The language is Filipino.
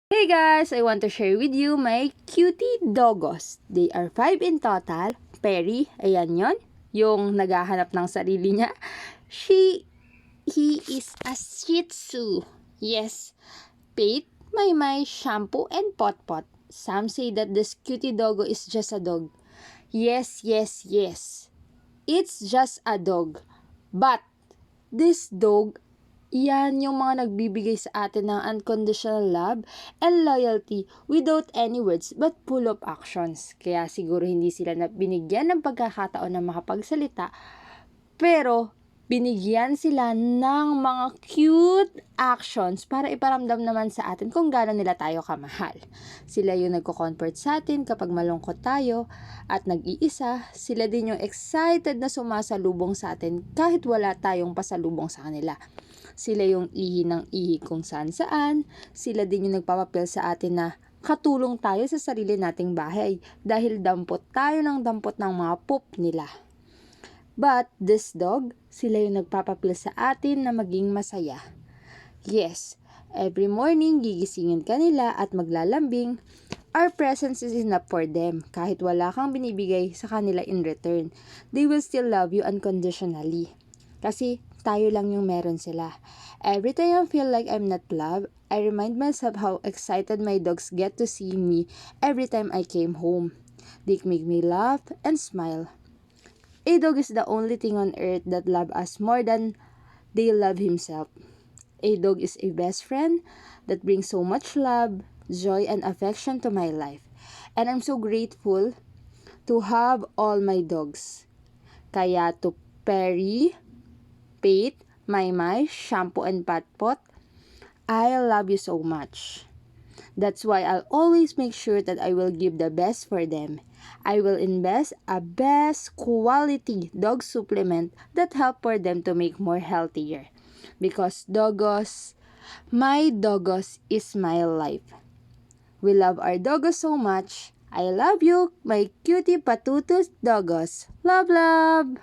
Hey guys! I want to share with you my cutie doggos. They are 5 in total. Perry, ayan yon, yung naghahanap ng sarili niya. He is a Shih Tzu. Yes. Pate, Maymay, Shampoo, and Potpot. Some say that this cutie doggo is just a dog. Yes. It's just a dog. But, this dog, yan yung mga nagbibigay sa atin ng unconditional love and loyalty without any words but full of actions. Kaya siguro hindi sila binigyan ng pagkakataon na makapagsalita, pero binigyan sila ng mga cute actions para iparamdam naman sa atin kung gaano nila tayo kamahal. Sila yung nagko-comfort sa atin kapag malungkot tayo at nag-iisa. Sila din yung excited na sumasalubong sa atin kahit wala tayong pasalubong sa kanila. Sila yung ihi ng ihi kung saan-saan. Sila din yung nagpapapil sa atin na katulong tayo sa sarili nating bahay dahil dampot tayo ng dampot ng mga poop nila. But this dog, sila yung nagpapapil sa atin na maging masaya. Yes, every morning gigisingin ka nila at maglalambing. Our presence is enough for them. Kahit wala kang binibigay sa kanila in return, they will still love you unconditionally. Kasi tayo lang yung meron sila. Every time I feel like I'm not loved, I remind myself how excited my dogs get to see me every time I came home. They make me laugh and smile. A dog is the only thing on earth that loves us more than they love himself. A dog is a best friend that brings so much love, joy, and affection to my life. And I'm so grateful to have all my dogs. Kaya to Perry, Pate, Maymay, Shampoo, and Potpot, I love you so much. That's why I'll always make sure that I will give the best for them. I will invest a best quality dog supplement that help for them to make more healthier. Because doggos, my doggos is my life. We love our doggos so much. I love you, my cutie patutus doggos. Love, love!